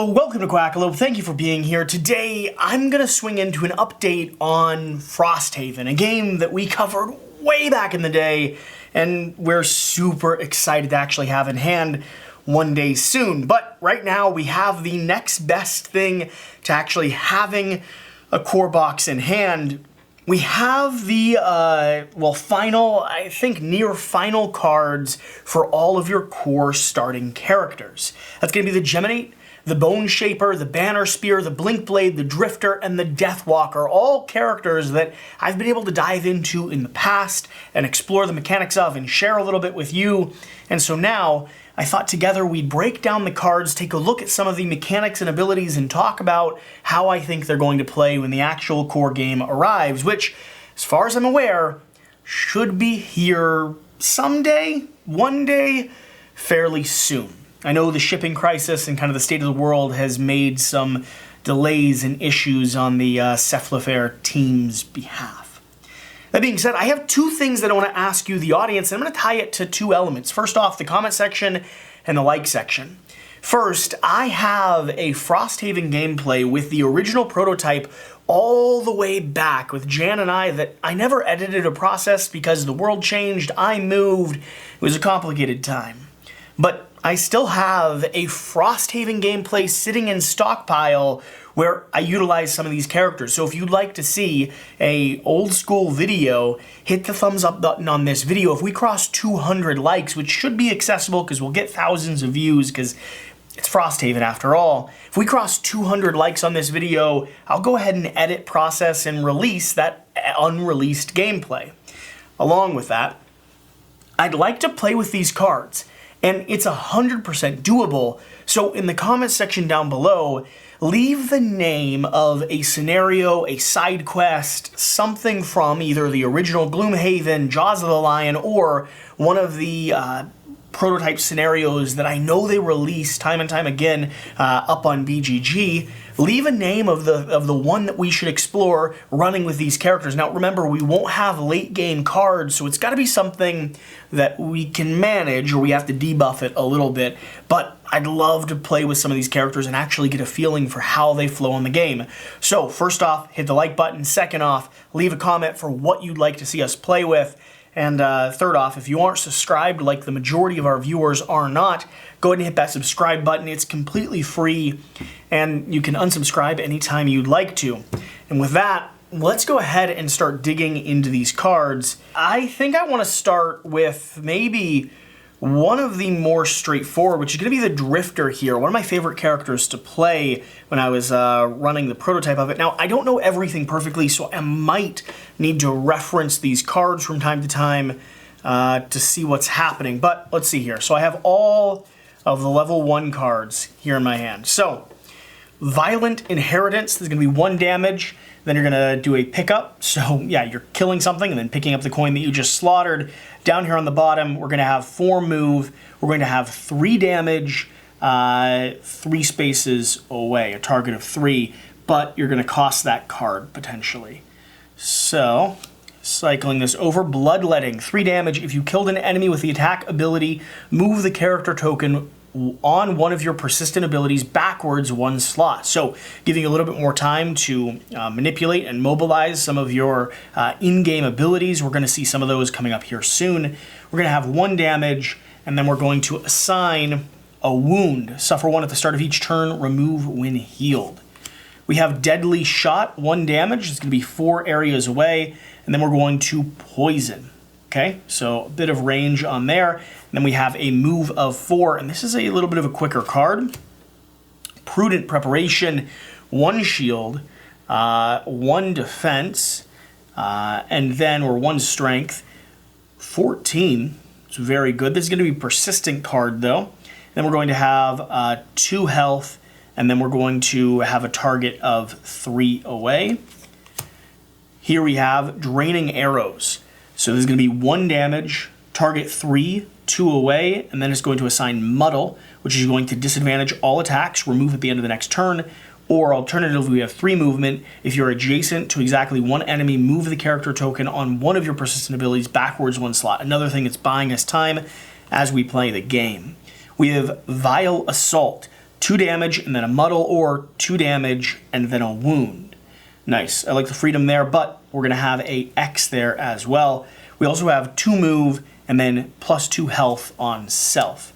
Hello, welcome to Quackalope. Thank you for being here. Today, I'm gonna swing into an update on Frosthaven, a game that we covered way back in the day, and we're super excited to actually have in hand one day soon. But right now, we have the next best thing to actually having a core box in hand. We have the, final, I think near final cards for all of your core starting characters. That's gonna be the Geminite, the BoneShaper, the Banner Spear, the Blinkblade, the Drifter, and the Deathwalker, all characters that I've been able to dive into in the past and explore the mechanics of and share a little bit with you. And so now, I thought together we'd break down the cards, take a look at some of the mechanics and abilities, and talk about how I think they're going to play when the actual core game arrives, which, as far as I'm aware, should be here someday, one day, fairly soon. I know the shipping crisis and kind of the state of the world has made some delays and issues on the Cephalofair team's behalf. That being said, I have two things that I want to ask you, the audience, and I'm going to tie it to two elements. First off, the comment section and the like section. First, I have a Frosthaven gameplay with the original prototype all the way back with Jan and I that I never edited or processed because the world changed, I moved, it was a complicated time. But I still have a Frosthaven gameplay sitting in stockpile where I utilize some of these characters. So if you'd like to see a old school video, hit the thumbs up button on this video. If we cross 200 likes, which should be accessible because we'll get thousands of views because it's Frosthaven after all. If we cross 200 likes on this video, I'll go ahead and edit, process, and release that unreleased gameplay. Along with that, I'd like to play with these cards. And it's 100% doable, so in the comments section down below, leave the name of a scenario, a side quest, something from either the original Gloomhaven, Jaws of the Lion, or one of the prototype scenarios that I know they release time and time again up on BGG. Leave a name of the one that we should explore running with these characters. Now remember, we won't have late game cards, so it's got to be something that we can manage, or we have to debuff it a little bit. But I'd love to play with some of these characters and actually get a feeling for how they flow in the game. So first off, hit the like button. Second off, leave a comment for what you'd like to see us play with. And third off, if you aren't subscribed like the majority of our viewers are not, go ahead and hit that subscribe button. It's completely free, and you can unsubscribe anytime you'd like to. And with that, let's go ahead and start digging into these cards. I think I want to start with maybe one of the more straightforward, which is going to be the Drifter here. One of my favorite characters to play when I was running the prototype of it. Now, I don't know everything perfectly, so I might need to reference these cards from time to time to see what's happening. But let's see here. So I have all of the level 1 cards here in my hand. So, Violent Inheritance, there's going to be 1 damage. Then you're going to do a pickup. So yeah, you're killing something and then picking up the coin that you just slaughtered. Down here on the bottom, we're going to have 4 move. We're going to have 3 damage, 3 spaces away, a target of 3. But you're going to cost that card, potentially. So, cycling this over, Bloodletting, 3 damage. If you killed an enemy with the attack ability, move the character token on one of your persistent abilities backwards 1 slot. So giving you a little bit more time to manipulate and mobilize some of your in-game abilities. We're going to see some of those coming up here soon. We're going to have 1 damage, and then we're going to assign a wound. Suffer 1 at the start of each turn, remove when healed. We have Deadly Shot, 1 damage. It's going to be 4 areas away, and then we're going to Poison. Okay, so a bit of range on there. And then we have a move of 4, and this is a little bit of a quicker card. Prudent Preparation, 1 shield, 1 defense, and then, or 1 strength. 14, it's very good. This is going to be a persistent card though. Then we're going to have 2 health, and then we're going to have a target of 3 away. Here we have Draining Arrows. So this is going to be 1 damage, target 3, 2 away, and then it's going to assign Muddle, which is going to disadvantage all attacks, remove at the end of the next turn, or alternatively, we have 3 movement. If you're adjacent to exactly 1 enemy, move the character token on one of your persistent abilities backwards 1 slot. Another thing that's buying us time as we play the game. We have Vile Assault. 2 damage and then a muddle, or 2 damage and then a wound. Nice. I like the freedom there, but we're going to have a X there as well. We also have 2 move and then +2 health on self.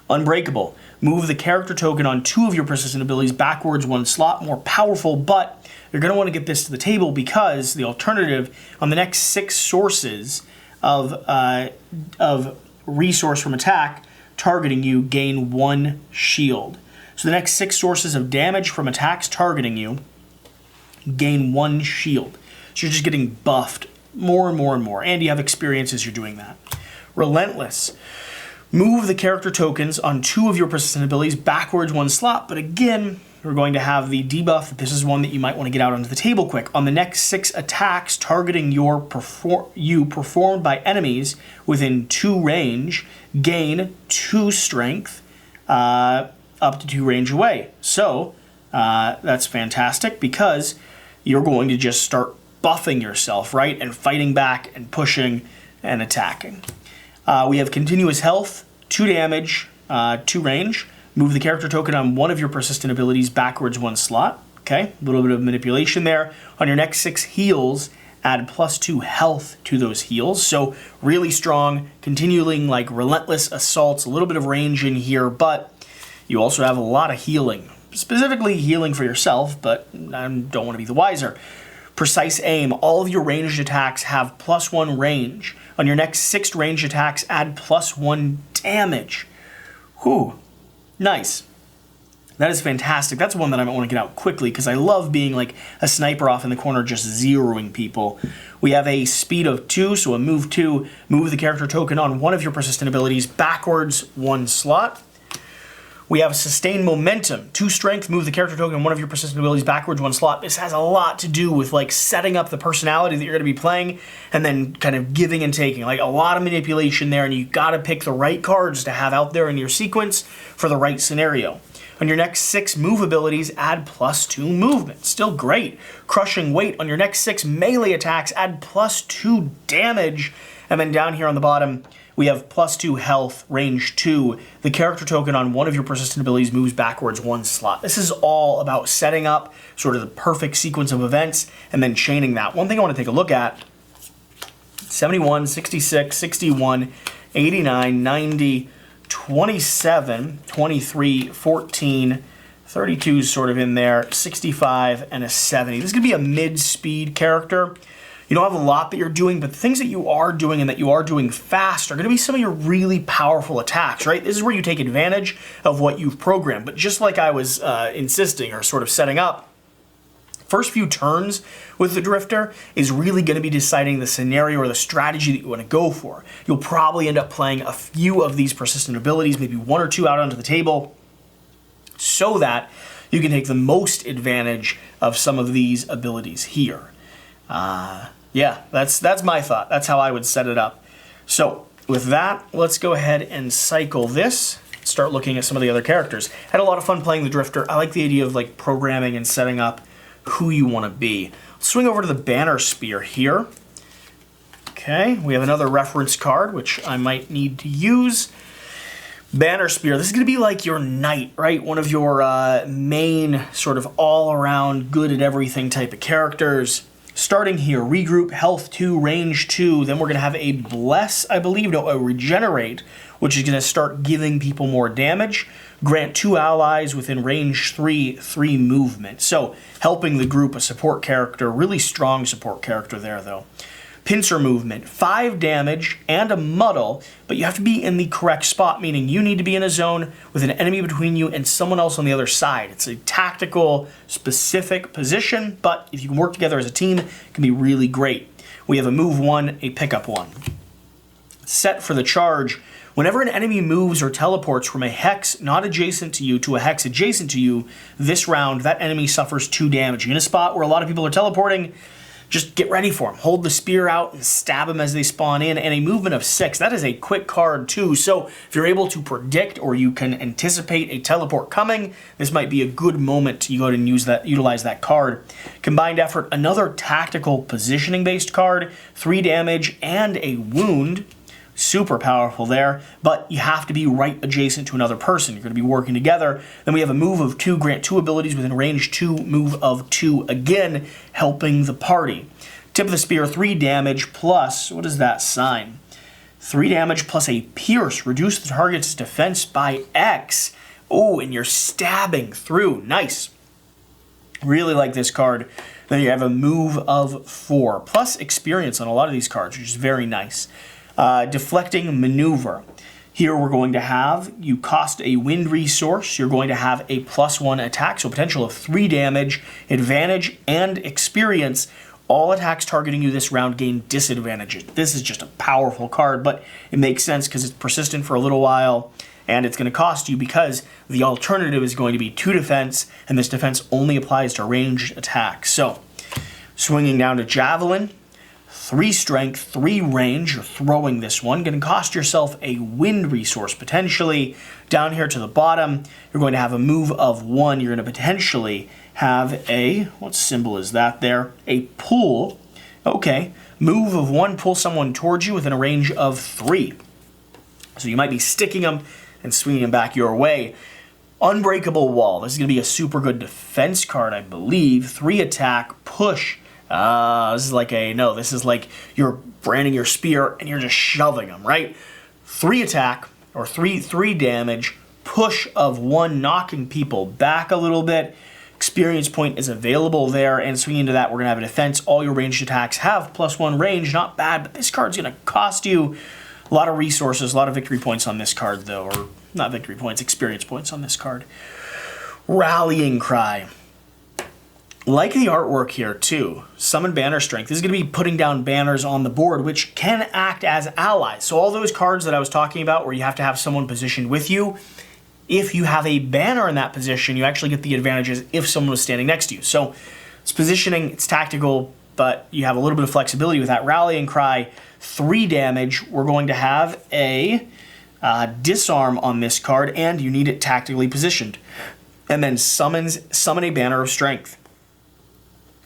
Unbreakable. Move the character token on 2 of your persistent abilities backwards 1 slot. More powerful, but you're going to want to get this to the table because the alternative on the next 6 sources of resource from attack targeting you gain 1 shield. So the next 6 sources of damage from attacks targeting you gain 1 shield. So you're just getting buffed more and more and more, and you have experience as you're doing that. Relentless. Move the character tokens on 2 of your persistent abilities backwards 1 slot, but again, we're going to have the debuff that this is one that you might want to get out onto the table quick. On the next 6 attacks targeting you performed by enemies within 2 range, gain 2 strength up to 2 range away. So that's fantastic because you're going to just start buffing yourself, right? And fighting back and pushing and attacking. We have continuous health, 2 damage, 2 range. Move the character token on 1 of your persistent abilities backwards 1 slot. Okay, a little bit of manipulation there. On your next 6 heals, add +2 health to those heals. So really strong, continuing like relentless assaults, a little bit of range in here, but you also have a lot of healing. Specifically healing for yourself, but I don't want to be the wiser. Precise aim. All of your ranged attacks have +1 range. On your next 6 ranged attacks, add +1 damage. Whew. Nice. That is fantastic. That's one that I might want to get out quickly because I love being like a sniper off in the corner just zeroing people. We have a speed of 2, so a move 2. Move the character token on 1 of your persistent abilities backwards 1 slot. We have sustained momentum. 2 strength, move the character token on 1 of your persistent abilities backwards 1 slot. This has a lot to do with like setting up the personality that you're going to be playing and then kind of giving and taking. Like a lot of manipulation there, and you got to pick the right cards to have out there in your sequence for the right scenario. On your next 6 move abilities, add +2 movement. Still great. Crushing weight. On your next 6 melee attacks, add +2 damage. And then down here on the bottom, we have +2 health, range 2. The character token on 1 of your persistent abilities moves backwards 1 slot. This is all about setting up sort of the perfect sequence of events and then chaining that. One thing I want to take a look at, 71, 66, 61, 89, 90, 27, 23, 14, 32 is sort of in there, 65, and a 70. This is going to be a mid-speed character. You don't have a lot that you're doing, but the things that you are doing and that you are doing fast are going to be some of your really powerful attacks, right? This is where you take advantage of what you've programmed. But just like I was insisting or sort of setting up, first few turns with the Drifter is really going to be deciding the scenario or the strategy that you want to go for. You'll probably end up playing a few of these persistent abilities, maybe 1 or 2 out onto the table, so that you can take the most advantage of some of these abilities here. Yeah, that's my thought. That's how I would set it up. So with that, let's go ahead and cycle this. Start looking at some of the other characters. Had a lot of fun playing the Drifter. I like the idea of like programming and setting up who you want to be. Let's swing over to the Banner Spear here. Okay, we have another reference card, which I might need to use. Banner Spear, this is going to be like your knight, right? One of your main sort of all-around good at everything type of characters. Starting here, regroup, health 2, range 2, then we're going to have a bless, I believe, no, a regenerate, which is going to start giving people more damage. Grant 2 allies within range 3, 3 movement. So helping the group, a support character, really strong support character there though. Pincer movement, 5 damage and a muddle, but you have to be in the correct spot, meaning you need to be in a zone with an enemy between you and someone else on the other side. It's a tactical, specific position, but if you can work together as a team, it can be really great. We have a move 1, a pickup 1. Set for the charge. Whenever an enemy moves or teleports from a hex not adjacent to you to a hex adjacent to you, this round, that enemy suffers 2 damage. In a spot where a lot of people are teleporting, just get ready for them. Hold the spear out and stab them as they spawn in. And a movement of 6. That is a quick card too. So if you're able to predict or you can anticipate a teleport coming, this might be a good moment to go ahead and utilize that card. Combined effort, another tactical positioning based card. 3 damage and a wound. Super powerful there, but you have to be right adjacent to another person. You're going to be working together. Then we have a move of 2, grant 2 abilities within range 2, move of 2, again, helping the party. Tip of the spear, 3 damage plus, what is that sign? 3 damage plus a pierce. Reduce the target's defense by X. Oh, and you're stabbing through. Nice. Really like this card. Then you have a move of 4, plus experience on a lot of these cards, which is very nice. Deflecting maneuver. Here we're going to have, you cost a wind resource, you're going to have a +1 attack, so potential of 3 damage, advantage, and experience. All attacks targeting you this round gain disadvantages. This is just a powerful card, but it makes sense because it's persistent for a little while, and it's going to cost you because the alternative is going to be 2 defense, and this defense only applies to ranged attacks. So, swinging down to Javelin, 3 strength, 3 range, you're throwing this one. Going to cost yourself a wind resource, potentially. Down here to the bottom, you're going to have a move of 1. You're going to potentially have a, what symbol is that there? A pull. Okay, move of 1, pull someone towards you within a range of 3. So you might be sticking them and swinging them back your way. Unbreakable Wall. This is going to be a super good defense card, I believe. 3 attack, push. This is like this is like you're branding your spear and you're just shoving them, right? 3 attack, or 3 damage, push of 1, knocking people back a little bit. Experience point is available there, and swinging into that, we're going to have a defense. All your ranged attacks have +1 range, not bad, but this card's going to cost you a lot of resources, a lot of victory points on this card, though, or not victory points, experience points on this card. Rallying Cry. Like the artwork here, too, Summon Banner Strength. This is going to be putting down banners on the board, which can act as allies. So all those cards that I was talking about where you have to have someone positioned with you, if you have a banner in that position, you actually get the advantages if someone was standing next to you. So it's positioning, it's tactical, but you have a little bit of flexibility with that. Rallying Cry, 3 damage. We're going to have a disarm on this card, and you need it tactically positioned. And then summon a Banner of Strength.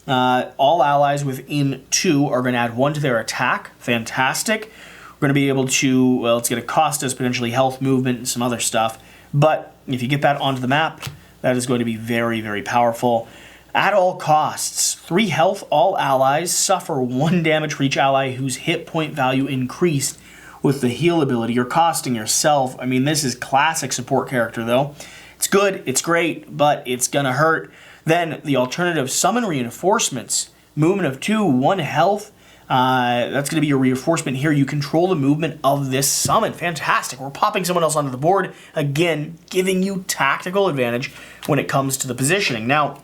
All allies within 2 are going to add 1 to their attack. Fantastic. We're going to be able to, well, it's going to cost us potentially health, movement, and some other stuff. But if you get that onto the map, that is going to be very, very powerful. At all costs, 3 health, all allies suffer 1 damage for each ally whose hit point value increased with the heal ability. You're costing yourself. I mean, this is classic support character, though. It's good, it's great, but it's going to hurt. Then the alternative, summon reinforcements. Movement of 2, 1 health. That's going to be your reinforcement here. You control the movement of this summon. Fantastic. We're popping someone else onto the board. Again, giving you tactical advantage when it comes to the positioning. Now,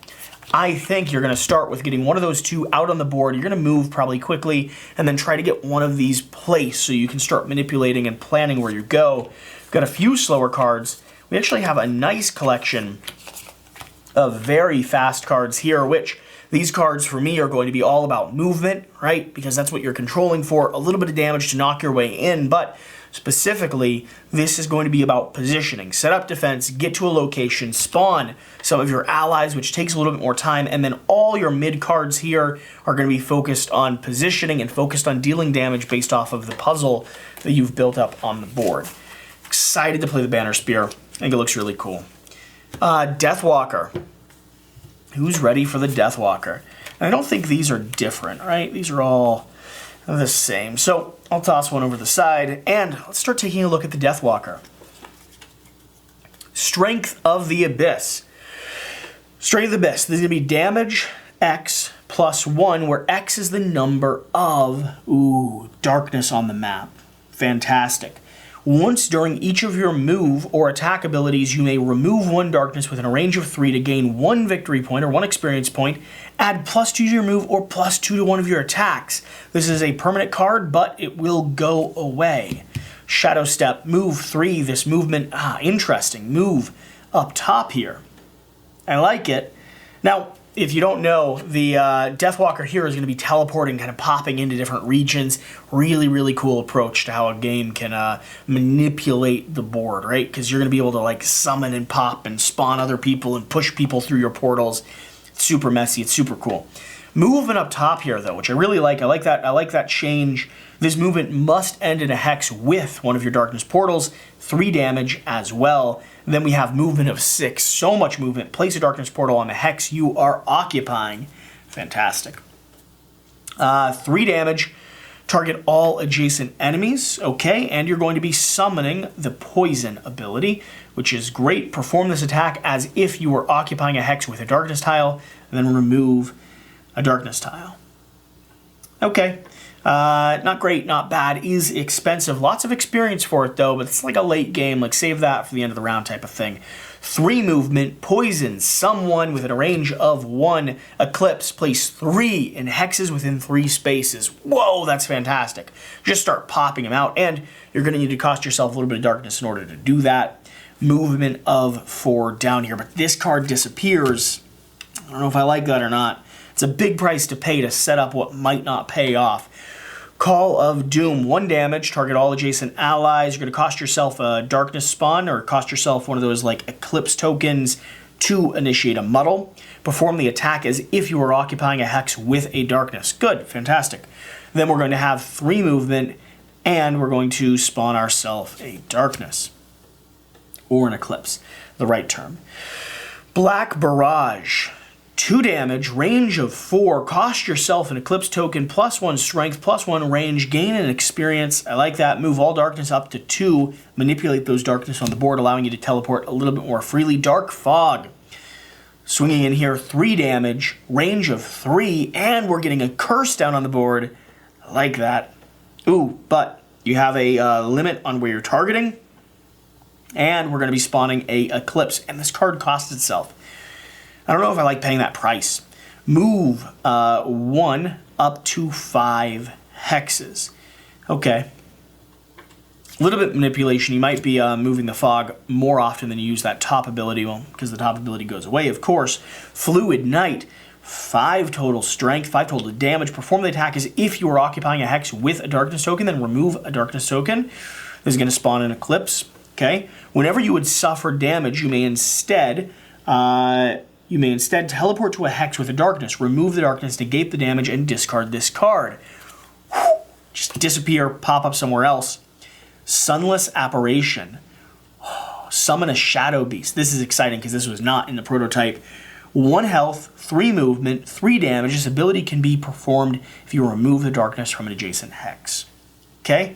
I think you're going to start with getting one of those 2 out on the board. You're going to move probably quickly and then try to get one of these placed so you can start manipulating and planning where you go. We've got a few slower cards. We actually have a nice collection of very fast cards here, which these cards for me are going to be all about movement, right? Because that's what you're controlling for. A little bit of damage to knock your way in, but specifically, this is going to be about positioning. Set up defense, get to a location, spawn some of your allies, which takes a little bit more time, and then all your mid cards here are going to be focused on positioning and focused on dealing damage based off of the puzzle that you've built up on the board. Excited to play the Banner Spear. I think it looks really cool. Deathwalker. Who's ready for the Deathwalker? And I don't think these are different, right? These are all the same. So I'll toss one over the side, and let's start taking a look at the Deathwalker. Strength of the Abyss. Strength of the Abyss. This is going to be damage X +1, where X is the number of darkness on the map. Fantastic. Once during each of your move or attack abilities, you may remove 1 darkness within a range of 3 to gain 1 victory point or 1 experience point. Add +2 to your move or +2 to one of your attacks. This is a permanent card, but it will go away. Shadow Step, move 3. This movement, interesting. Move up top here. I like it. Now, if you don't know, the Deathwalker here is going to be teleporting, kind of popping into different regions. Really, really cool approach to how a game can manipulate the board, right? Because you're going to be able to like summon and pop and spawn other people and push people through your portals. It's super messy. It's super cool. Movement up top here, though, which I really like. I like that change. This movement must end in a hex with one of your darkness portals. 3 damage as well. And then we have movement of 6. So much movement. Place a darkness portal on the hex you are occupying. Fantastic. 3 damage. Target all adjacent enemies. Okay, and you're going to be summoning the poison ability, which is great. Perform this attack as if you were occupying a hex with a darkness tile, and then remove a darkness tile. Okay. Not great, not bad, is expensive. Lots of experience for it though, but it's like a late game, like save that for the end of the round type of thing. 3 movement, poison someone within a range of 1 eclipse. Place 3 in hexes within 3 spaces. Whoa, that's fantastic. Just start popping them out, and you're going to need to cost yourself a little bit of darkness in order to do that. Movement of 4 down here, but this card disappears. I don't know if I like that or not. It's a big price to pay to set up what might not pay off. Call of Doom, 1 damage, target all adjacent allies. You're going to cost yourself a darkness spawn, or cost yourself one of those like eclipse tokens to initiate a muddle. Perform the attack as if you were occupying a hex with a darkness. Good, fantastic. Then we're going to have 3 movement, and we're going to spawn ourselves a darkness. Or an eclipse, the right term. Black Barrage. 2 damage, range of 4, cost yourself an Eclipse token, +1 strength, +1 range, gain an experience. I like that. Move all darkness up to 2. Manipulate those darkness on the board, allowing you to teleport a little bit more freely. Dark Fog. Swinging in here, 3 damage, range of 3, and we're getting a curse down on the board. I like that. Ooh, but you have a limit on where you're targeting, and we're going to be spawning a Eclipse, and this card costs itself. I don't know if I like paying that price. Move 1 up to 5 hexes. Okay. A little bit of manipulation. You might be moving the fog more often than you use that top ability. Well, because the top ability goes away, of course. Fluid Knight. 5 total strength, 5 total damage. Perform the attack as if you were occupying a hex with a darkness token, then remove a darkness token. This is going to spawn an Eclipse. Okay. Whenever you would suffer damage, you may instead teleport to a hex with a darkness, remove the darkness, negate the damage, and discard this card. Just disappear, pop up somewhere else. Sunless Apparition. Summon a Shadow Beast. This is exciting because this was not in the prototype. 1 health, 3 movement, 3 damage. This ability can be performed if you remove the darkness from an adjacent hex. Okay?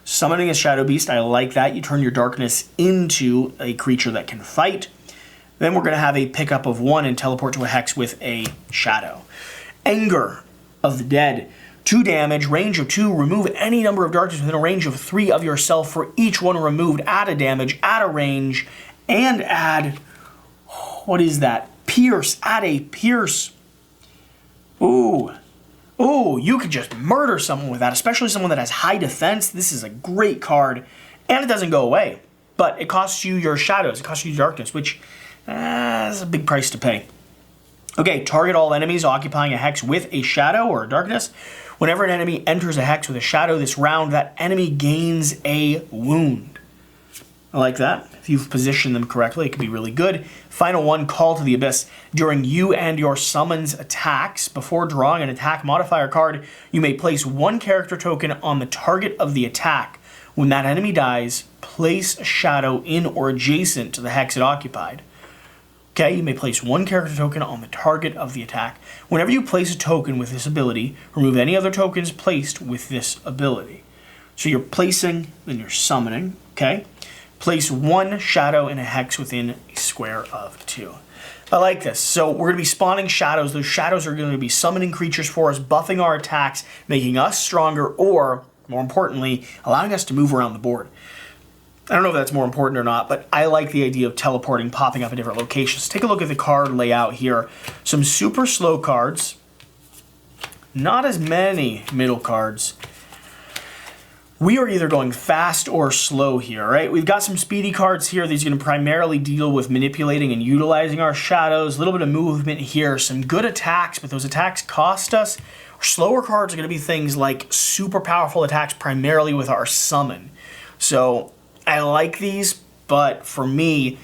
Summoning a Shadow Beast, I like that. You turn your darkness into a creature that can fight. Then we're going to have a pickup of 1 and teleport to a hex with a shadow. Anger of the Dead. 2 damage, range of 2. Remove any number of darkness within a range of 3 of yourself for each one removed. Add a damage, add a range, and add... What is that? Pierce. Add a pierce. Ooh. Ooh, you could just murder someone with that, especially someone that has high defense. This is a great card, and it doesn't go away. But it costs you your shadows. It costs you darkness, which... that's a big price to pay. Okay, target all enemies occupying a hex with a shadow or a darkness. Whenever an enemy enters a hex with a shadow this round, that enemy gains a wound. I like that. If you've positioned them correctly, it could be really good. Final one, Call to the Abyss. During you and your summons attacks, before drawing an attack modifier card, you may place 1 character token on the target of the attack. When that enemy dies, place a shadow in or adjacent to the hex it occupied. Okay, you may place 1 character token on the target of the attack. Whenever you place a token with this ability, remove any other tokens placed with this ability. So you're placing, then you're summoning, okay? Place 1 shadow in a hex within a square of 2. I like this. So we're going to be spawning shadows. Those shadows are going to be summoning creatures for us, buffing our attacks, making us stronger, or, more importantly, allowing us to move around the board. I don't know if that's more important or not, but I like the idea of teleporting, popping up in different locations. Take a look at the card layout here. Some super slow cards. Not as many middle cards. We are either going fast or slow here, right? We've got some speedy cards here. These are going to primarily deal with manipulating and utilizing our shadows. A little bit of movement here. Some good attacks, but those attacks cost us. Our slower cards are going to be things like super powerful attacks, primarily with our summon. So I like these, but for me,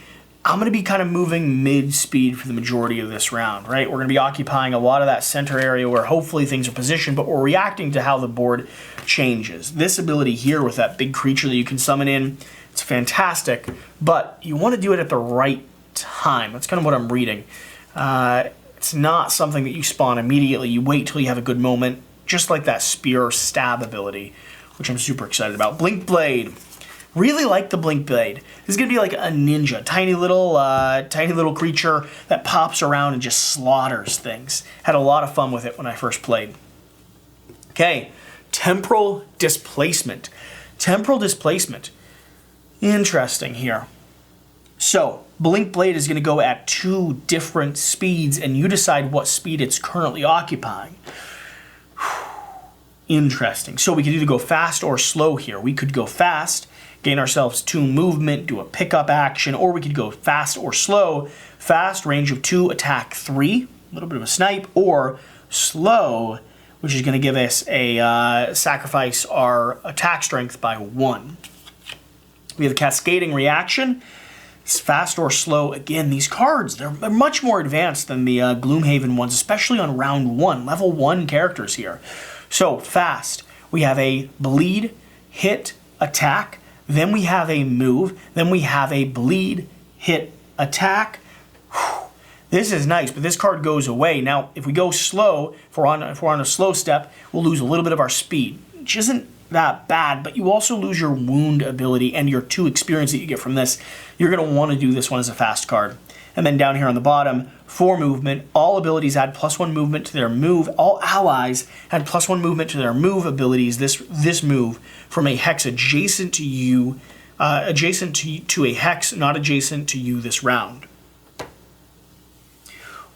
I'm going to be kind of moving mid-speed for the majority of this round, right? We're going to be occupying a lot of that center area where hopefully things are positioned, but we're reacting to how the board changes. This ability here with that big creature that you can summon in, it's fantastic, but you want to do it at the right time. That's kind of what I'm reading. It's not something that you spawn immediately. You wait till you have a good moment, just like that spear stab ability, which I'm super excited about. Blinkblade. Really like the Blinkblade. This is going to be like a ninja. Tiny little creature that pops around and just slaughters things. Had a lot of fun with it when I first played. Okay, temporal displacement. Temporal displacement. Interesting here. So, Blinkblade is going to go at 2 different speeds, and you decide what speed it's currently occupying. Interesting. So we could either go fast or slow here. We could go fast, gain ourselves 2 movement, do a pickup action, or we could go fast or slow. Fast, range of 2, attack 3, a little bit of a snipe, or slow, which is going to give us a sacrifice our attack strength by 1. We have a cascading reaction. It's fast or slow. Again, these cards, they're much more advanced than the Gloomhaven ones, especially on round 1, level 1 characters here. So, fast. We have a bleed, hit, attack. Then we have a move. Then we have a bleed, hit, attack. Whew. This is nice, but this card goes away. Now, if we go slow, if we're on a slow step, we'll lose a little bit of our speed, which isn't that bad, but you also lose your wound ability and your 2 experience that you get from this. You're going to want to do this one as a fast card. And then down here on the bottom, 4 movement. All abilities add +1 movement to their move. All allies add +1 movement to their move abilities. This move from a hex adjacent to you, adjacent to a hex not adjacent to you this round.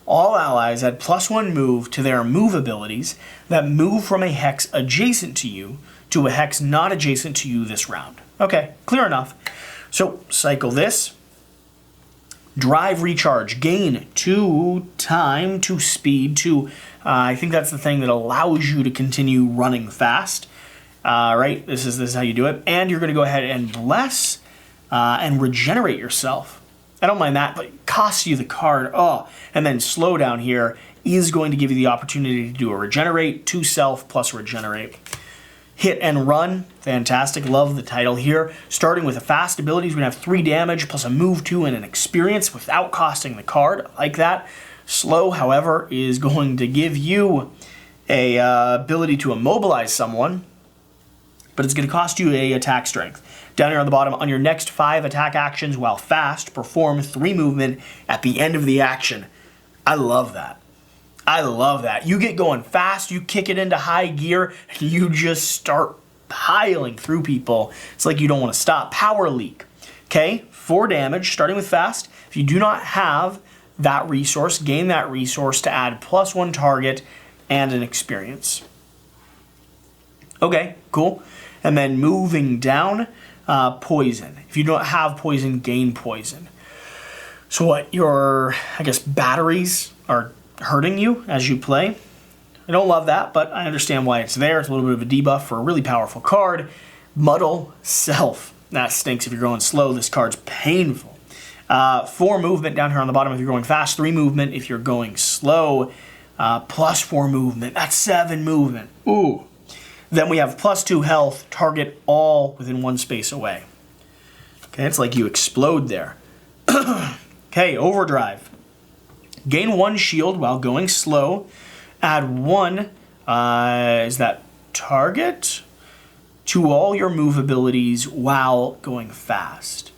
All allies add +1 move to their move abilities that move from a hex adjacent to you to a hex not adjacent to you this round. Okay, clear enough. So cycle this. Drive recharge, gain 2 time, 2 speed, 2, I think that's the thing that allows you to continue running fast, right? This is how you do it. And you're going to go ahead and bless and regenerate yourself. I don't mind that, but it costs you the card. Oh, and then slow down here is going to give you the opportunity to do a regenerate, 2 self plus regenerate. Hit and run, fantastic, love the title here. Starting with the fast abilities, we're going to have 3 damage plus a move 2 and an experience without costing the card. I like that. Slow, however, is going to give you a ability to immobilize someone, but it's going to cost you a attack strength. Down here on the bottom, on your next 5 attack actions while fast, perform 3 movement at the end of the action. I love that. I love that. You get going fast, you kick it into high gear, and you just start piling through people. It's like you don't want to stop. Power leak. Okay, 4 damage, starting with fast. If you do not have that resource, gain that resource to add +1 target and an experience. Okay, cool. And then moving down, poison. If you don't have poison, gain poison. So what, your, I guess, batteries are hurting you as you play. I don't love that, but I understand why it's there. It's a little bit of a debuff for a really powerful card. Muddle Self. That stinks if you're going slow. This card's painful. 4 movement down here on the bottom if you're going fast. 3 movement if you're going slow. +4 movement. That's 7 movement. Ooh. Then we have +2 health. Target all within 1 space away. Okay, it's like you explode there. Okay, overdrive. Gain 1 shield while going slow. Add 1, is that target? To all your move abilities while going fast.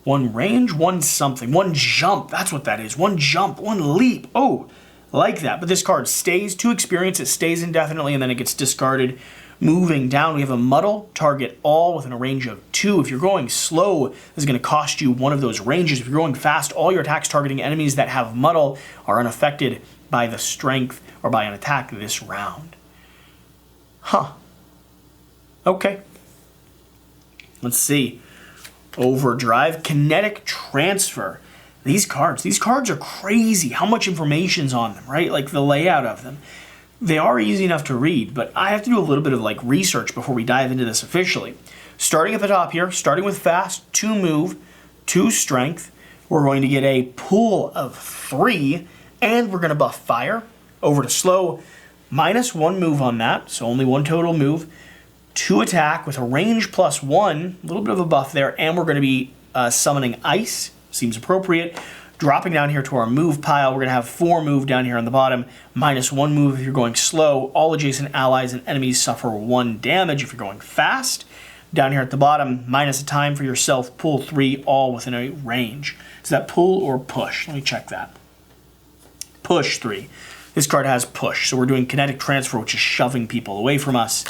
1 range, 1 something, 1 jump. That's what that is. 1 jump, 1 leap. Oh, like that. But this card stays 2 experience. It stays indefinitely and then it gets discarded. Moving down, we have a muddle. Target all within a range of 2. If you're going slow, this is going to cost you 1 of those ranges. If you're going fast, all your attacks targeting enemies that have muddle are unaffected by the strength or by an attack this round. Huh. Okay. Let's see. Overdrive. Kinetic transfer. These cards are crazy. How much information's on them, right? Like the layout of them. They are easy enough to read, but I have to do a little bit of like research before we dive into this officially. Starting at the top here, starting with fast, 2 move, 2 strength, We're going to get a pool of 3, and we're going to buff fire over to slow, -1 move on that, so only 1 total move, 2 attack with a range +1, a little bit of a buff there, and we're going to be summoning ice, seems appropriate. Dropping down here to our move pile, we're going to have 4 move down here on the bottom, -1 move if you're going slow. All adjacent allies and enemies suffer 1 damage if you're going fast. Down here at the bottom, minus a time for yourself, pull 3, all within a range. Is that pull or push? Let me check that. Push 3. This card has push, so we're doing kinetic transfer, which is shoving people away from us.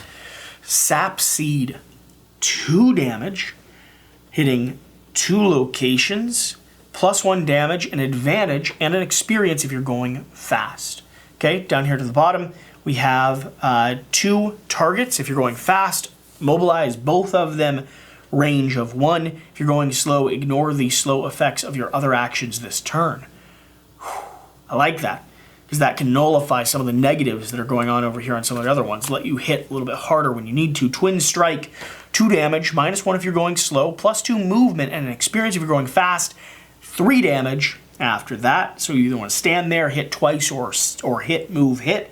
Sap Seed, 2 damage, hitting 2 locations, +1 damage, an advantage, and an experience if you're going fast. Okay, down here to the bottom, we have 2 targets if you're going fast. Mobilize both of them, range of 1. If you're going slow, ignore the slow effects of your other actions this turn. I like that, because that can nullify some of the negatives that are going on over here on some of the other ones. Let you hit a little bit harder when you need to. Twin Strike, 2 damage, -1 if you're going slow, +2 movement and an experience if you're going fast, 3 damage after that. So you either want to stand there, hit twice, or hit, move, hit.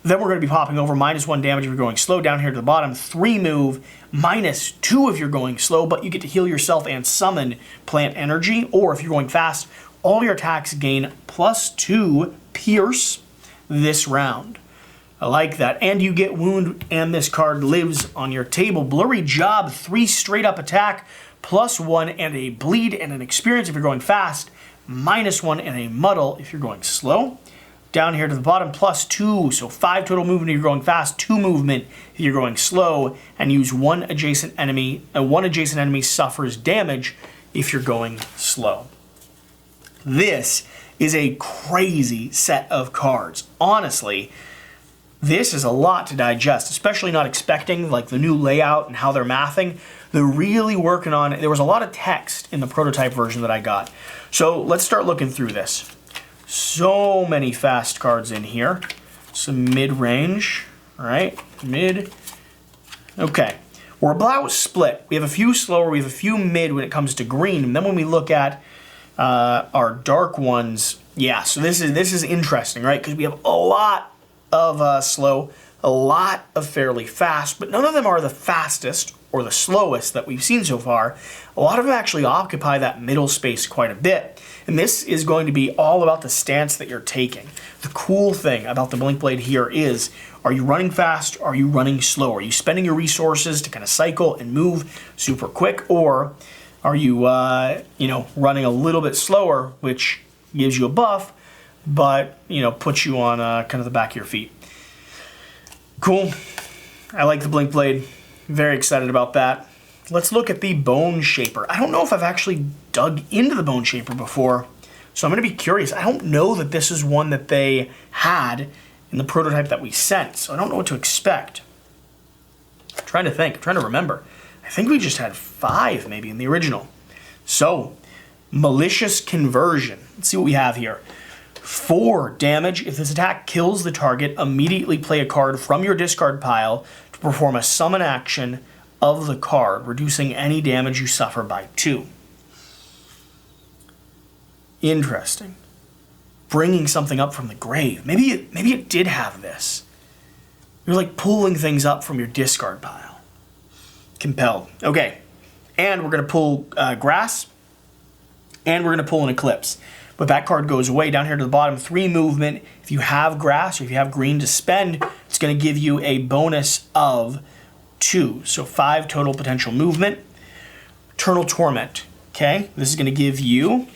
Then we're going to be popping over -1 damage if you're going slow. Down here to the bottom, 3 move, -2 if you're going slow, but you get to heal yourself and summon plant energy. Or if you're going fast, all your attacks gain +2 pierce this round. I like that. And you get wound, and this card lives on your table. Blurry Job, 3 straight up attack, +1 and a bleed and an experience if you're going fast, -1 and a muddle if you're going slow. Down here to the bottom, +2, so 5 total movement if you're going fast, 2 movement if you're going slow, and use 1 adjacent enemy. 1 adjacent enemy suffers damage if you're going slow. This is a crazy set of cards. Honestly, this is a lot to digest, especially not expecting like the new layout and how they're mathing. They're really working on it. There was a lot of text in the prototype version that I got. So let's start looking through this. So many fast cards in here. Some mid-range, all right? Mid. Okay, we're about split. We have a few slower, we have a few mid when it comes to green. And then when we look at our dark ones, yeah, so this is interesting, right? Because we have a lot of slow, a lot of fairly fast, but none of them are the fastest or the slowest that we've seen so far. A lot of them actually occupy that middle space quite a bit. And this is going to be all about the stance that you're taking. The cool thing about the Blinkblade here is, are you running fast? Are you running slow? Are you spending your resources to kind of cycle and move super quick? Or are you, running a little bit slower, which gives you a buff, but, puts you on kind of the back of your feet? Cool. I like the Blinkblade. Very excited about that. Let's look at the BoneShaper. I don't know if I've actually dug into the BoneShaper before, so I'm going to be curious. I don't know that this is one that they had in the prototype that we sent, so I don't know what to expect. I'm trying to think. I'm trying to remember. I think we just had 5 maybe in the original. So, Malicious Conversion. Let's see what we have here. 4 damage. If this attack kills the target, immediately play a card from your discard pile to perform a summon action of the card, reducing any damage you suffer by 2. Interesting. Bringing something up from the grave. Maybe it did have this. You're like pulling things up from your discard pile. Compelled. Okay. And we're going to pull Grass. And we're going to pull an Eclipse. But that card goes away. Down here to the bottom, 3 movement. If you have Grass or if you have green to spend, it's going to give you a bonus of 2. So 5 total potential movement. Eternal Torment. Okay. This is going to give you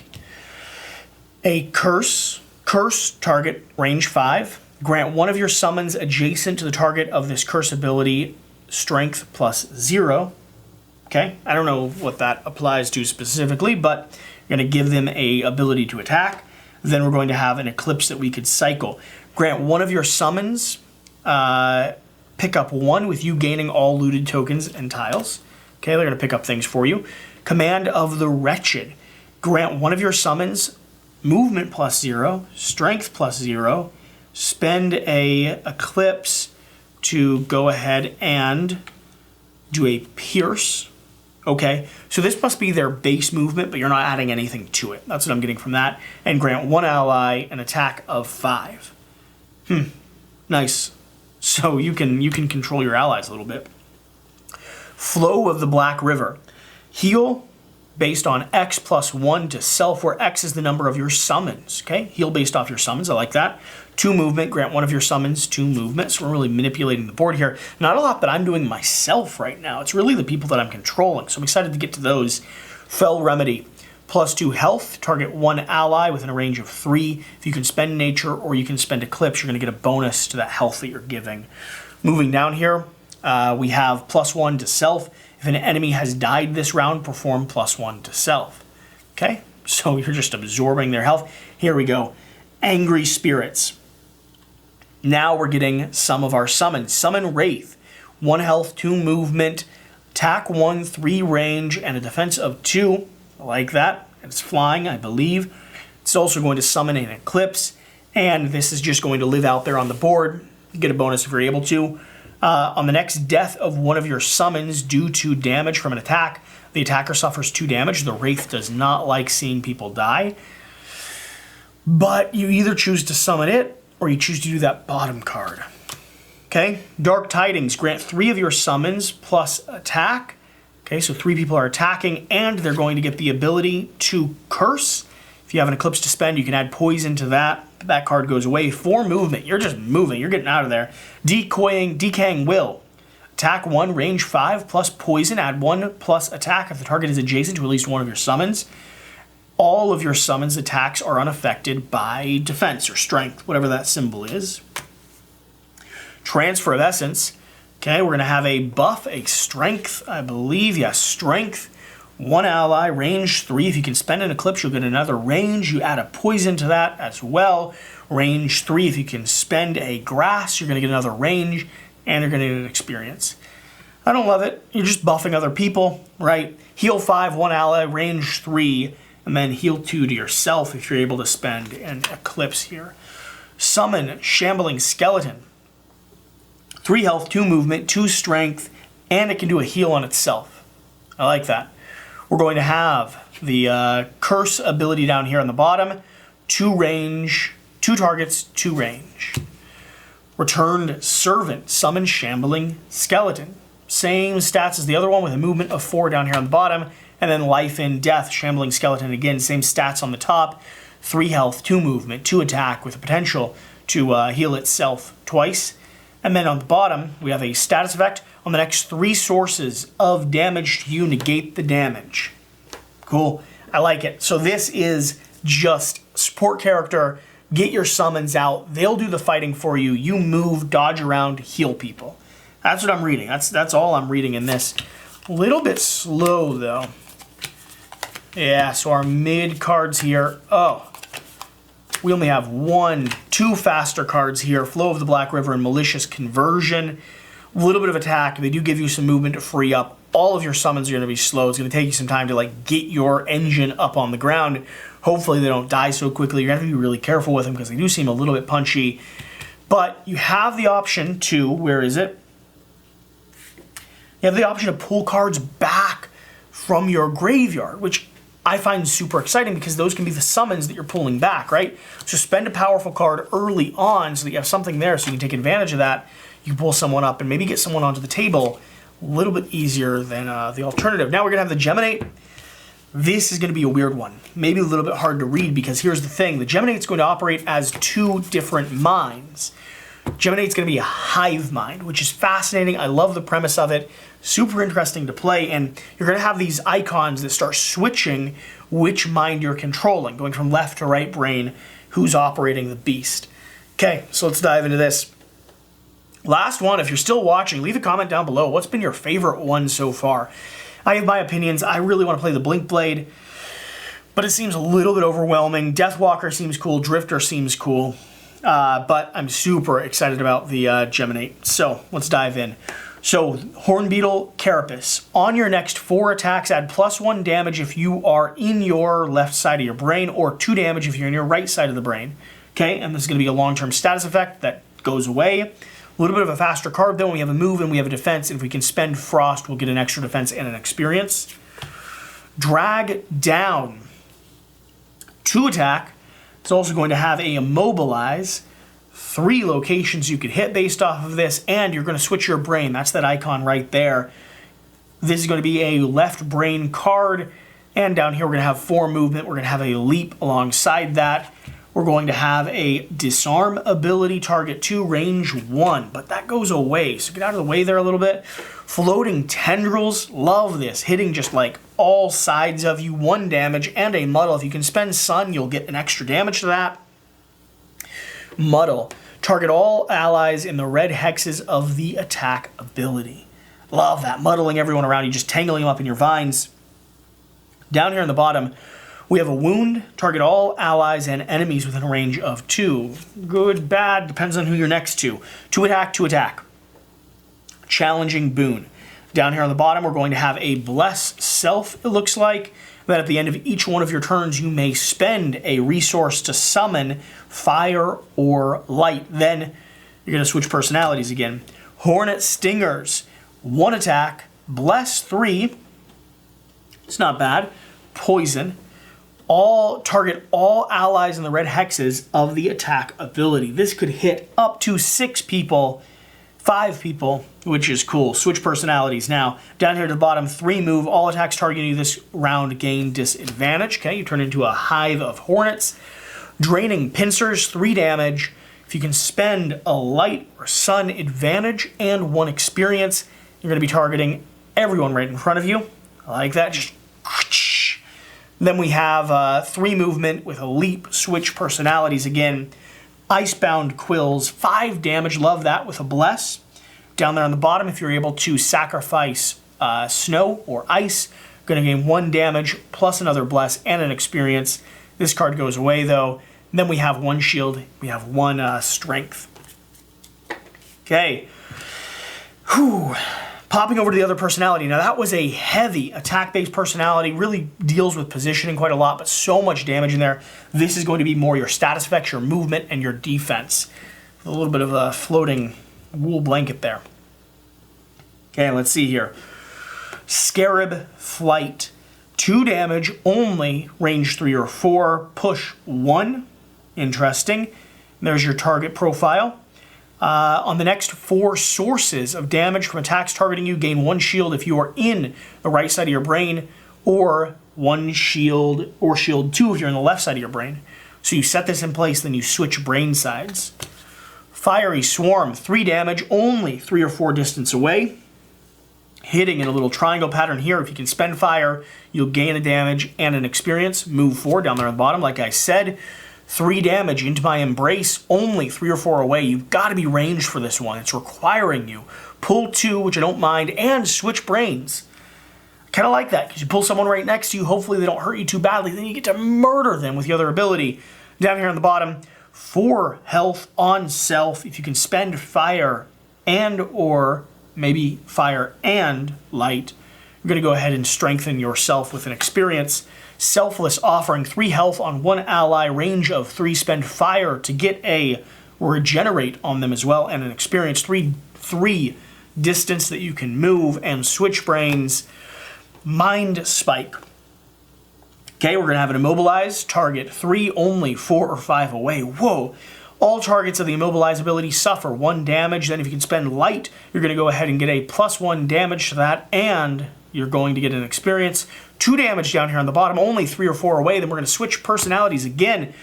a Curse. Curse target range 5. Grant one of your summons adjacent to the target of this curse ability strength +0. Okay, I don't know what that applies to specifically, but you're going to give them a ability to attack. Then we're going to have an Eclipse that we could cycle. Grant one of your summons, pick up 1 with you gaining all looted tokens and tiles. Okay, they're going to pick up things for you. Command of the Wretched. Grant one of your summons, movement +0, strength +0, spend a Eclipse to go ahead and do a Pierce Okay, so this must be their base movement, but you're not adding anything to it. That's what I'm getting from that. And grant one ally an attack of 5. Nice. So you can control your allies a little bit. Flow of the Black River. Heal based on X plus 1 to self, where X is the number of your summons. Okay, heal based off your summons. I like that. 2 movement, grant one of your summons 2 movement. So we're really manipulating the board here. Not a lot that I'm doing myself right now. It's really the people that I'm controlling. So I'm excited to get to those. Fell Remedy. Plus 2 health. Target 1 ally within a range of 3. If you can spend nature or you can spend eclipse, you're going to get a bonus to that health that you're giving. Moving down here, we have plus 1 to self. If an enemy has died this round, perform plus 1 to self. Okay, so you're just absorbing their health. Here we go. Angry Spirits. Now we're getting some of our summons. Summon Wraith. 1 health, 2 movement, attack 1, 3 range, and a defense of 2. I like that. It's flying, I believe. It's also going to summon an Eclipse, and this is just going to live out there on the board. You get a bonus if you're able to. On the next death of one of your summons due to damage from an attack, the attacker suffers 2 damage. The Wraith does not like seeing people die. But you either choose to summon it, or you choose to do that bottom card. Okay, Dark Tidings. Grant 3 of your summons plus attack. Okay, so 3 people are attacking, and they're going to get the ability to curse. If you have an Eclipse to spend, you can add poison to that. That card goes away. 4 movement. You're just moving. You're getting out of there. Decaying Will. Attack 1, range 5, plus poison. Add 1 plus attack if the target is adjacent to at least one of your summons. All of your summons attacks are unaffected by defense or strength, whatever that symbol is. Transfer of Essence. Okay, we're going to have a buff, a strength, I believe. Yes, strength. 1 ally, range 3. If you can spend an Eclipse, you'll get another range. You add a poison to that as well. Range 3. If you can spend a grass, you're going to get another range, and you're going to get an experience. I don't love it. You're just buffing other people, right? Heal 5, 1 ally, range 3. And then heal 2 to yourself if you're able to spend an Eclipse here. Summon Shambling Skeleton. 3 health, 2 movement, 2 strength, and it can do a heal on itself. I like that. We're going to have the Curse ability down here on the bottom. 2 range, 2 targets, 2 range. Returned Servant. Summon Shambling Skeleton. Same stats as the other one with a movement of 4 down here on the bottom. And then Life in Death, Shambling Skeleton, again, same stats on the top. 3 health, 2 movement, 2 attack with the potential to heal itself twice. And then on the bottom, we have a status effect. On the next 3 sources of damage to you, negate the damage. Cool. I like it. So this is just support character. Get your summons out. They'll do the fighting for you. You move, dodge around, heal people. That's what I'm reading. That's all I'm reading in this. A little bit slow, though. Yeah, so our mid cards here. Oh, we only have 2 faster cards here. Flow of the Black River and Malicious Conversion. A little bit of attack. They do give you some movement to free up. All of your summons are going to be slow. It's going to take you some time to get your engine up on the ground. Hopefully they don't die so quickly. You're going to have to be really careful with them because they do seem a little bit punchy. But you have the option to, where is it? You have the option to pull cards back from your graveyard, which I find super exciting because those can be the summons that you're pulling back, right? So spend a powerful card early on so that you have something there so you can take advantage of that. You can pull someone up and maybe get someone onto the table a little bit easier than the alternative. Now we're going to have the Geminite. This is going to be a weird one. Maybe a little bit hard to read because here's the thing. The Geminite's going to operate as 2 different minds. Geminite's going to be a hive mind, which is fascinating. I love the premise of it. Super interesting to play, and you're going to have these icons that start switching which mind you're controlling, going from left to right brain, who's operating the beast. Okay, so let's dive into this. Last one, if you're still watching, leave a comment down below. What's been your favorite one so far? I have my opinions. I really want to play the Blinkblade, but it seems a little bit overwhelming. Deathwalker seems cool. Drifter seems cool. But I'm super excited about the Geminite. So let's dive in. So Hornbeetle Carapace. On your next 4 attacks, add +1 damage if you are in your left side of your brain, or 2 damage if you're in your right side of the brain. Okay, and this is going to be a long-term status effect that goes away. A little bit of a faster card though. We have a move and we have a defense. And if we can spend Frost, we'll get an extra defense and an experience. Drag down. 2 attack. It's also going to have a immobilize. 3 locations you could hit based off of this, and you're going to switch your brain. That's that icon right there. This is going to be a left brain card, and down here we're going to have 4 movement. We're going to have a leap alongside that. We're going to have a disarm ability, target 2, range 1, but that goes away, so get out of the way there a little bit. Floating tendrils, love this, hitting just like all sides of you, 1 damage, and a muddle. If you can spend sun, you'll get an extra damage to that. Muddle, target all allies in the red hexes of the attack ability. Love that, muddling everyone around you, just tangling them up in your vines. Down here on the bottom, we have a wound, target all allies and enemies within a range of 2. Good, bad, depends on who you're next to. 2 attack, 2 attack. Challenging boon. Down here on the bottom, we're going to have a bless self, it looks like. That at the end of each one of your turns, you may spend a resource to summon fire or light. Then you're going to switch personalities again. Hornet Stingers. 1 attack, bless 3. It's not bad. Poison. Target all allies in the red hexes of the attack ability. This could hit up to 6 people, 5 people, which is cool. Switch personalities. Now, down here at the bottom, 3 move. All attacks targeting you this round gain disadvantage. Okay, you turn into a hive of hornets. Draining pincers, 3 damage. If you can spend a light or sun advantage and 1 experience, you're going to be targeting everyone right in front of you. I like that. Just then we have 3 movement with a leap, switch personalities again. Icebound Quills, 5 damage, love that with a bless. Down there on the bottom, if you're able to sacrifice snow or ice, going to gain 1 damage plus another bless and an experience. This card goes away though. And then we have 1 shield, we have 1 strength. Okay. Whew. Popping over to the other personality. Now that was a heavy attack-based personality, really deals with positioning quite a lot, but so much damage in there. This is going to be more your status effects, your movement, and your defense. A little bit of a floating wool blanket there. Okay, let's see here. Scarab Flight. 2 damage only, range 3 or 4, push 1. Interesting. There's your target profile. On the next 4 sources of damage from attacks targeting you, gain 1 shield if you are in the right side of your brain, or 1 shield or shield 2 if you're in the left side of your brain. So you set this in place, then you switch brain sides. Fiery Swarm, 3 damage, only 3 or 4 distance away. Hitting in a little triangle pattern here. If you can spend fire, you'll gain a damage and an experience. Move 4 down there on the bottom, like I said. 3 damage into my embrace, only 3 or 4 away. You've got to be ranged for this one. It's requiring you. Pull 2, which I don't mind, and switch brains. I kind of like that, because you pull someone right next to you, hopefully they don't hurt you too badly, then you get to murder them with the other ability. Down here on the bottom, 4 health on self. If you can spend fire and or maybe fire and light, you're going to go ahead and strengthen yourself with an experience. Selfless, offering 3 health on 1 ally, range of 3, spend fire to get a regenerate on them as well, and an experience. 3 distance that you can move, and switch brains. Mind Spike. Okay, we're going to have an immobilize, target 3, only 4 or 5 away. Whoa! All targets of the immobilize ability suffer 1 damage. Then if you can spend light, you're going to go ahead and get a +1 damage to that, and you're going to get an experience. 2 damage down here on the bottom, only 3 or 4 away. Then we're going to switch personalities again.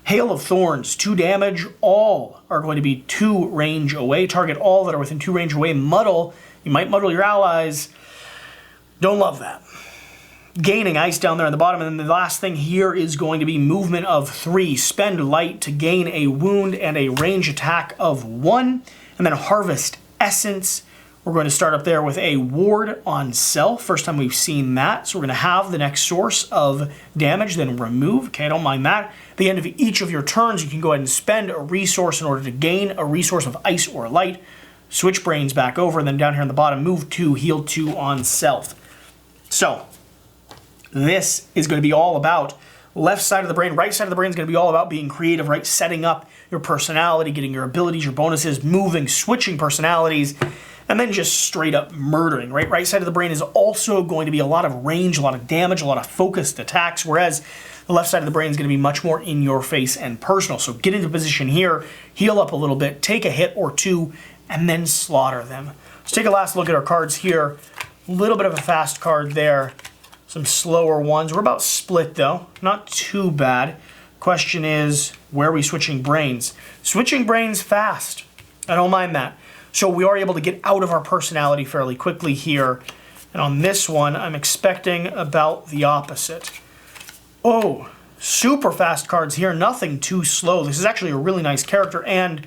Hail of Thorns, 2 damage. All are going to be 2 range away. Target all that are within 2 range away. Muddle, you might muddle your allies. Don't love that. Gaining ice down there on the bottom. And then the last thing here is going to be movement of 3. Spend light to gain a wound and a range attack of 1. And then harvest essence. We're going to start up there with a ward on self. First time we've seen that. So we're going to have the next source of damage, then remove. Okay, I don't mind that. At the end of each of your turns, you can go ahead and spend a resource in order to gain a resource of ice or light. Switch brains back over, and then down here on the bottom, move 2, heal 2 on self. So, this is going to be all about left side of the brain. Right side of the brain is going to be all about being creative, right? Setting up your personality, getting your abilities, your bonuses, moving, switching personalities. and then just straight up murdering, right? Right side of the brain is also going to be a lot of range, a lot of damage, a lot of focused attacks, whereas the left side of the brain is going to be much more in your face and personal. So get into position here, heal up a little bit, take a hit or two, and then slaughter them. Let's take a last look at our cards here. A little bit of a fast card there. Some slower ones. We're about split though. Not too bad. Question is, where are we switching brains? Switching brains fast. I don't mind that. So we are able to get out of our personality fairly quickly here. And on this one, I'm expecting about the opposite. Oh, super fast cards here. Nothing too slow. This is actually a really nice character. And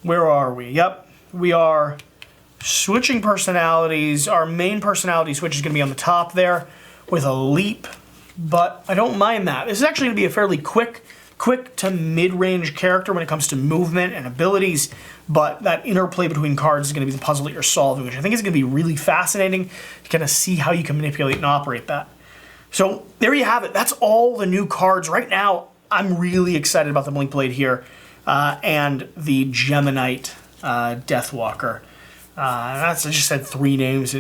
where are we? Yep, we are switching personalities. Our main personality switch is going to be on the top there with a leap, but I don't mind that. This is actually going to be a fairly quick to mid-range character when it comes to movement and abilities, but that interplay between cards is going to be the puzzle that you're solving, which I think is going to be really fascinating to kind of see how you can manipulate and operate that. So there you have it. That's all the new cards. Right now, I'm really excited about the Blinkblade here and the Geminite Deathwalker. I just said 3 names.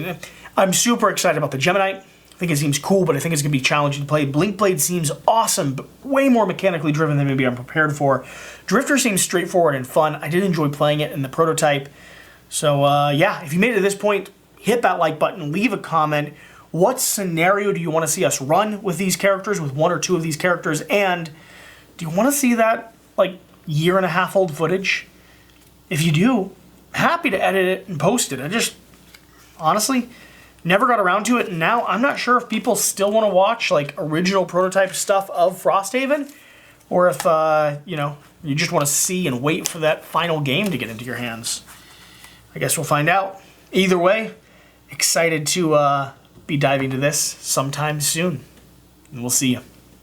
I'm super excited about the Geminite. I think it seems cool, but I think it's going to be challenging to play. Blinkblade seems awesome, but way more mechanically driven than maybe I'm prepared for. Drifter seems straightforward and fun. I did enjoy playing it in the prototype. So yeah, if you made it to this point, hit that like button, leave a comment. What scenario do you want to see us run with these characters, with 1 or 2 of these characters? And do you want to see that, like, 1.5 old footage? If you do, happy to edit it and post it. I just, honestly, never got around to it. And now I'm not sure if people still want to watch, like, original prototype stuff of Frosthaven, or if, you know, you just want to see and wait for that final game to get into your hands. I guess we'll find out. Either way, excited to be diving into this sometime soon. And we'll see you.